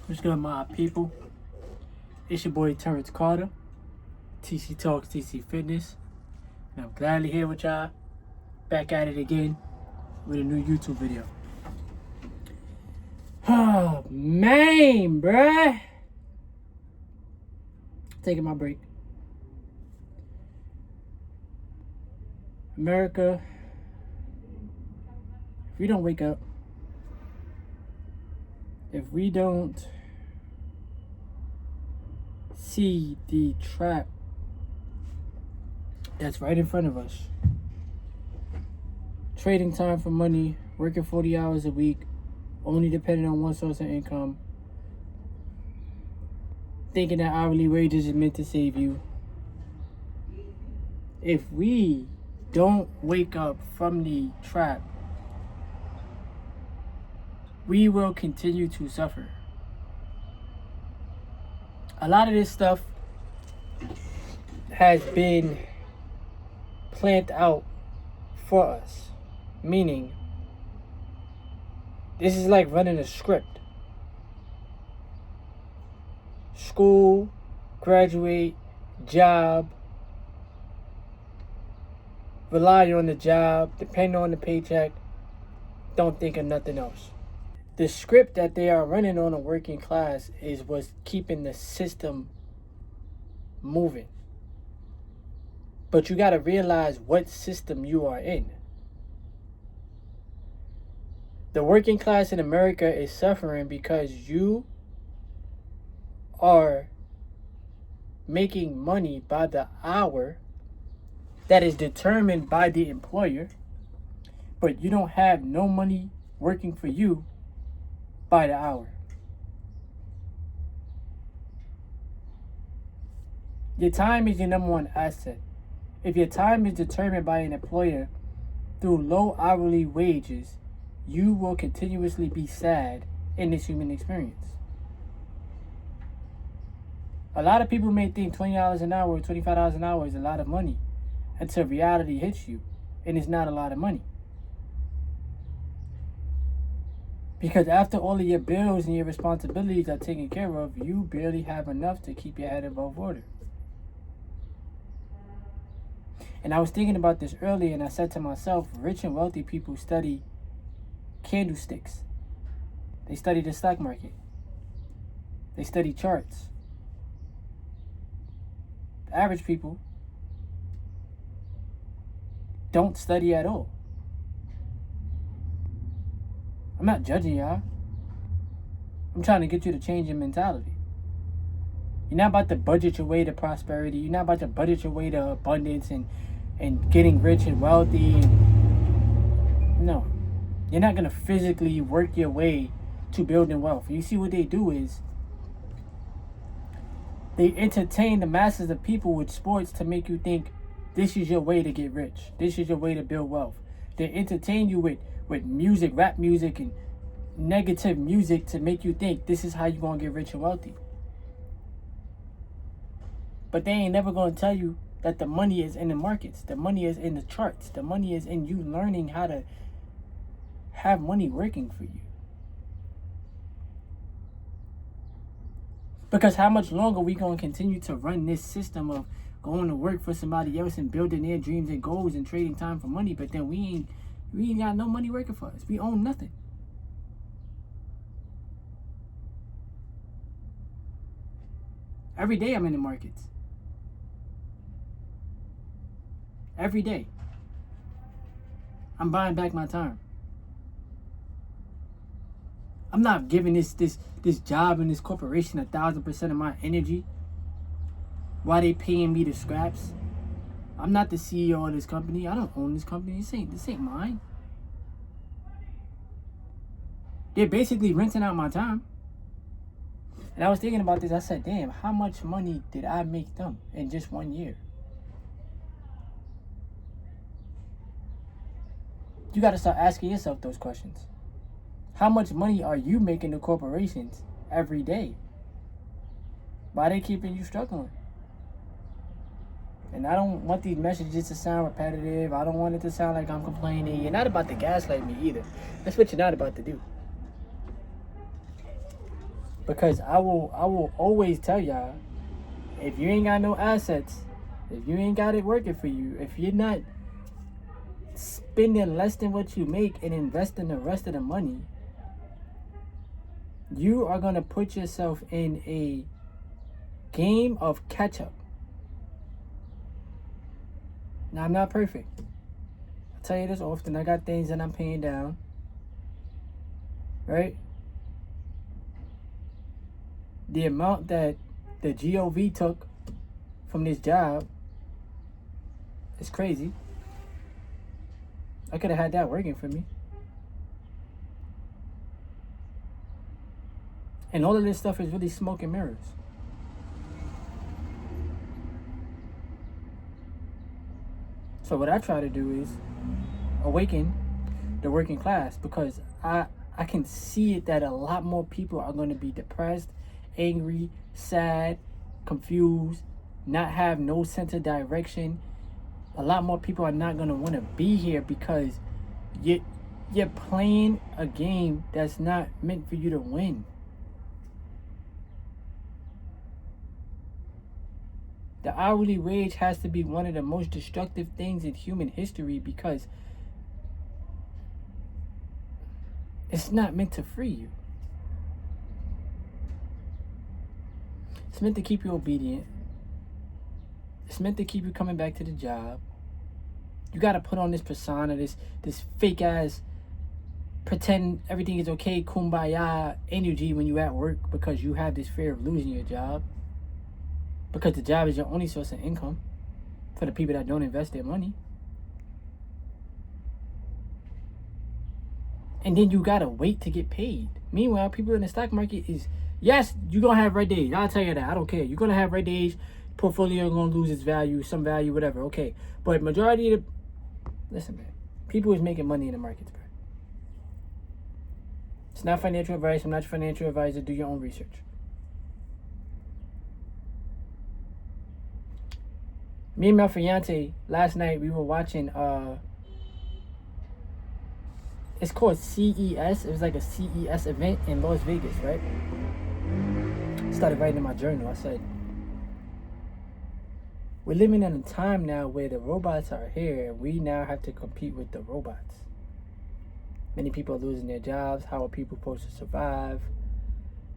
What's good, my people? It's your boy Terrence Carter, TC Talks, TC Fitness, and I'm gladly here with y'all, back at it again with a new YouTube video. Oh man, bruh. Taking my break. America, if we don't wake up, if we don't see the trap that's right in front of us, trading time for money, working 40 hours a week, only depending on one source of income, thinking that hourly wages is meant to save you. If we don't wake up from the trap, we will continue to suffer. A lot of this stuff has been planned out for us, meaning this is like running a script. School, graduate, job, rely on the job, depend on the paycheck, don't think of nothing else. The script that they are running on a working class is what's keeping the system moving. But you got to realize what system you are in. The working class in America is suffering because you are making money by the hour that is determined by the employer, but you don't have no money working for you by the hour. Your time is your number one asset. If your time is determined by an employer through low hourly wages, you will continuously be sad in this human experience. A lot of people may think $20 an hour or $25 an hour is a lot of money until reality hits you, and it's not a lot of money. Because after all of your bills and your responsibilities are taken care of, you barely have enough to keep your head above water. And I was thinking about this earlier, and I said to myself, rich and wealthy people study candlesticks. They study the stock market. They study charts. The average people don't study at all. I'm not judging y'all. I'm trying to get you to change your mentality. You're not about to budget your way to prosperity. You're not about to budget your way to abundance and getting rich and wealthy. No. You're not going to physically work your way to building wealth. You see what they do is they entertain the masses of people with sports to make you think this is your way to get rich. This is your way to build wealth. They entertain you with music, rap music, and negative music to make you think this is how you're going to get rich and wealthy. But they ain't never going to tell you that the money is in the markets. The money is in the charts. The money is in you learning how to have money working for you. Because how much longer we going to continue to run this system of going to work for somebody else and building their dreams and goals and trading time for money, but then we ain't got no money working for us. We own nothing. Every day I'm in the markets. Every day. I'm buying back my time. I'm not giving this job and this corporation 1,000% of my energy while they paying me the scraps. I'm not the CEO of this company. I don't own this company. This ain't mine. They're basically renting out my time. And I was thinking about this. I said, damn, how much money did I make them in just 1 year? You got to start asking yourself those questions. How much money are you making the corporations every day? Why are they keeping you struggling? And I don't want these messages to sound repetitive. I don't want it to sound like I'm complaining. You're not about to gaslight me either. That's what you're not about to do. Because I will always tell y'all, if you ain't got no assets, if you ain't got it working for you, if you're not spending less than what you make and investing the rest of the money, you are going to put yourself in a game of catch up. Now, I'm not perfect. I tell you this often. I got things that I'm paying down. Right? The amount that the GOV took from this job is crazy. I could have had that working for me. And all of this stuff is really smoke and mirrors. So what I try to do is awaken the working class, because I can see it that a lot more people are going to be depressed, angry, sad, confused, not have no sense of direction. A lot more people are not going to want to be here because you're playing a game that's not meant for you to win. The hourly wage has to be one of the most destructive things in human history, because it's not meant to free you. It's meant to keep you obedient. It's meant to keep you coming back to the job. You got to put on this persona, this fake ass, pretend everything is okay, kumbaya energy when you at work, because you have this fear of losing your job. Because the job is your only source of income for the people that don't invest their money. And then you gotta wait to get paid. Meanwhile, people in the stock market is, yes, you're gonna have red days. I'll tell you that. I don't care. You're gonna have red days. Portfolio gonna lose its value, some value, whatever. Okay. But majority of the, listen, man, people is making money in the markets, bro. It's not financial advice. I'm not your financial advisor. Do your own research. Me and my fiance, last night we were watching, it's called CES. It was like a CES event in Las Vegas, right? Started writing in my journal. I said, we're living in a time now where the robots are here, and we now have to compete with the robots. Many people are losing their jobs. How are people supposed to survive?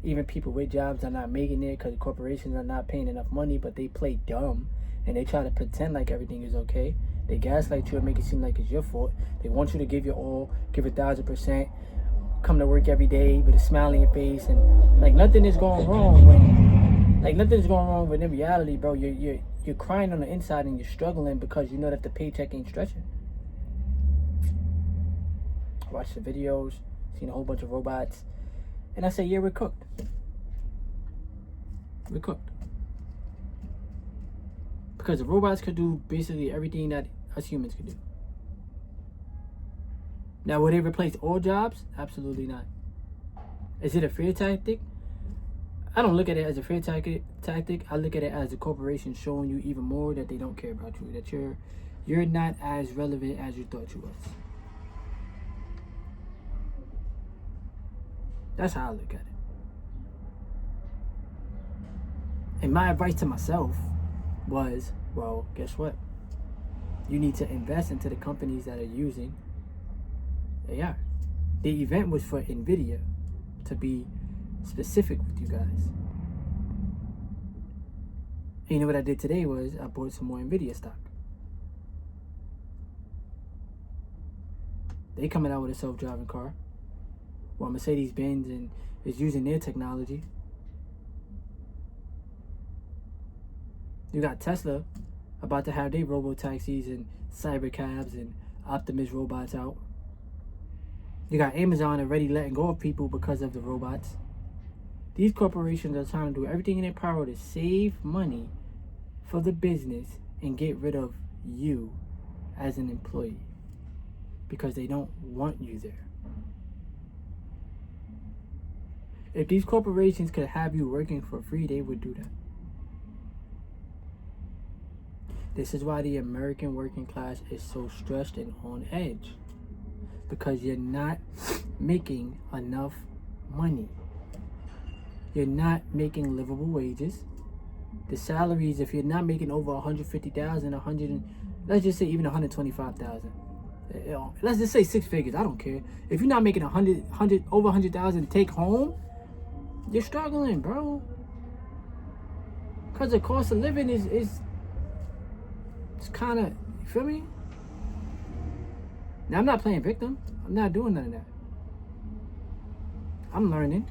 Even people with jobs are not making it because corporations are not paying enough money, but they play dumb. And they try to pretend like everything is okay. They gaslight you and make it seem like it's your fault. They want you to give your all, give 1,000%, come to work every day with a smile on your face, and like nothing is going wrong when in reality, bro, you're crying on the inside and you're struggling because you know that the paycheck ain't stretching. I watched the videos, seen a whole bunch of robots, and I say, yeah, we're cooked. We're cooked. Because the robots could do basically everything that us humans could do. Now, will they replace all jobs? Absolutely not. Is it a fear tactic? I don't look at it as a fear tactic. I look at it as a corporation showing you even more that they don't care about you. That you're not as relevant as you thought you was. That's how I look at it. And my advice to myself was, well, guess what? You need to invest into the companies that are using AI. The event was for NVIDIA, to be specific with you guys. And you know what I did today was I bought some more NVIDIA stock. They coming out with a self-driving car. Well, Mercedes-Benz is using their technology. You got Tesla about to have their robo-taxis and cyber cabs and Optimus robots out. You got Amazon already letting go of people because of the robots. These corporations are trying to do everything in their power to save money for the business and get rid of you as an employee because they don't want you there. If these corporations could have you working for free, they would do that. This is why the American working class is so stressed and on edge. Because you're not making enough money. You're not making livable wages. The salaries, if you're not making over 150,000, 100, let's just say even 125,000. Let's just say 6 figures. I don't care. If you're not making 100 over 100,000 take home, you're struggling, bro. Cause the cost of living is it's kind of, you feel me? Now I'm not playing victim. I'm not doing none of that. I'm learning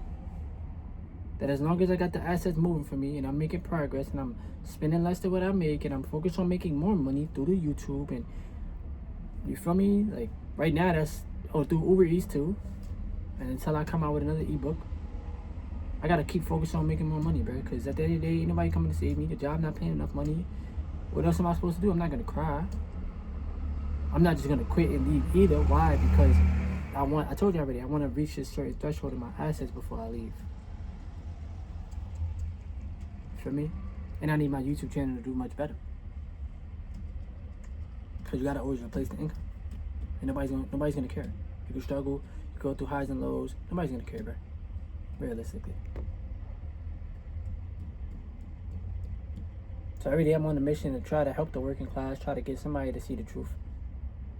that as long as I got the assets moving for me and I'm making progress and I'm spending less than what I make and I'm focused on making more money through the YouTube and, you feel me? Like right now that's through Uber Eats too. And until I come out with another ebook, I gotta keep focused on making more money, bro. Cause at the end of the day, ain't nobody coming to save me. The job not paying enough money. What else am I supposed to do? I'm not gonna cry. I'm not just gonna quit and leave either. Why? Because I told you already, I want to reach this certain threshold of my assets before I leave. Feel me? And I need my YouTube channel to do much better. Cause you gotta always replace the income. And nobody's gonna care. You can struggle, you go through highs and lows. Nobody's gonna care, bro. Realistically. So every day I'm on a mission to try to help the working class, try to get somebody to see the truth.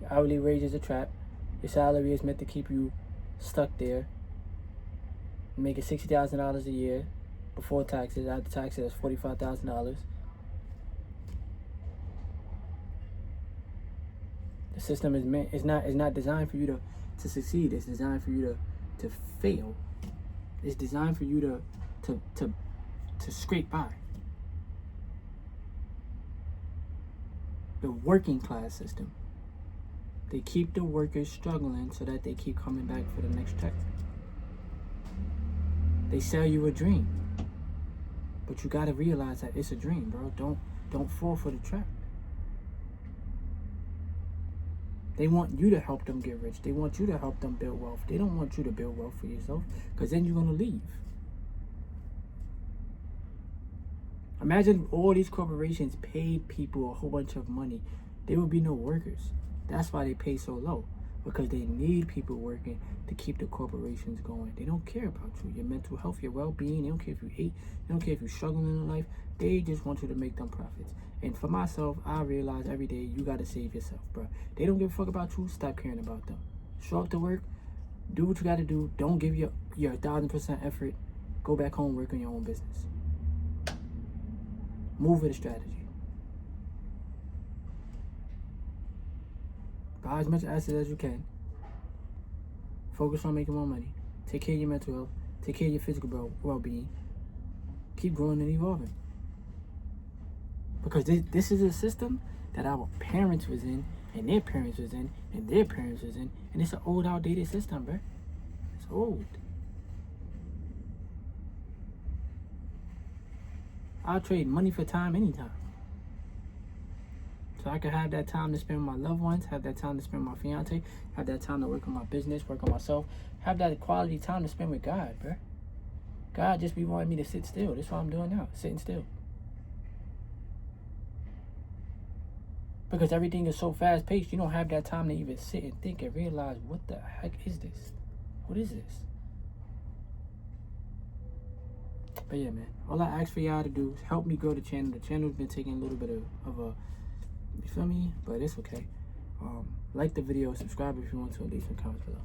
Your hourly wage is a trap. Your salary is meant to keep you stuck there. You're making $60,000 a year before taxes. After taxes, that's $45,000. The system is not designed for you to succeed. It's designed for you to fail. It's designed for you to scrape by. The working class system. They keep the workers struggling so that they keep coming back for the next check. They sell you a dream. But you gotta realize that it's a dream, bro. Don't fall for the trap. They want you to help them get rich. They want you to help them build wealth. They don't want you to build wealth for yourself, because then you're gonna leave. Imagine all these corporations paid people a whole bunch of money. There would be no workers. That's why they pay so low, because they need people working to keep the corporations going. They don't care about you, your mental health, your well-being. They don't care if you ate. They don't care if you're struggling in life. They just want you to make them profits. And for myself, I realize every day you got to save yourself, bro. They don't give a fuck about you. Stop caring about them. Show up to work. Do what you got to do. Don't give your 1,000% effort. Go back home, work on your own business. Move with a strategy. Buy as much assets as you can. Focus on making more money. Take care of your mental health. Take care of your physical well-being. Keep growing and evolving. Because this is a system that our parents was in, and their parents was in, and their parents was in, and it's an old, outdated system, bro. It's old. I'll trade money for time anytime. So I can have that time to spend with my loved ones, have that time to spend with my fiance, have that time to work on my business, work on myself, have that quality time to spend with God, bro. God just be wanting me to sit still. That's what I'm doing now, sitting still. Because everything is so fast-paced, you don't have that time to even sit and think and realize, what the heck is this? What is this? But yeah, man, all I ask for y'all to do is help me grow the channel. The channel's been taking a little bit of a, you feel me? But it's okay. Like the video, subscribe if you want to, leave some comments below.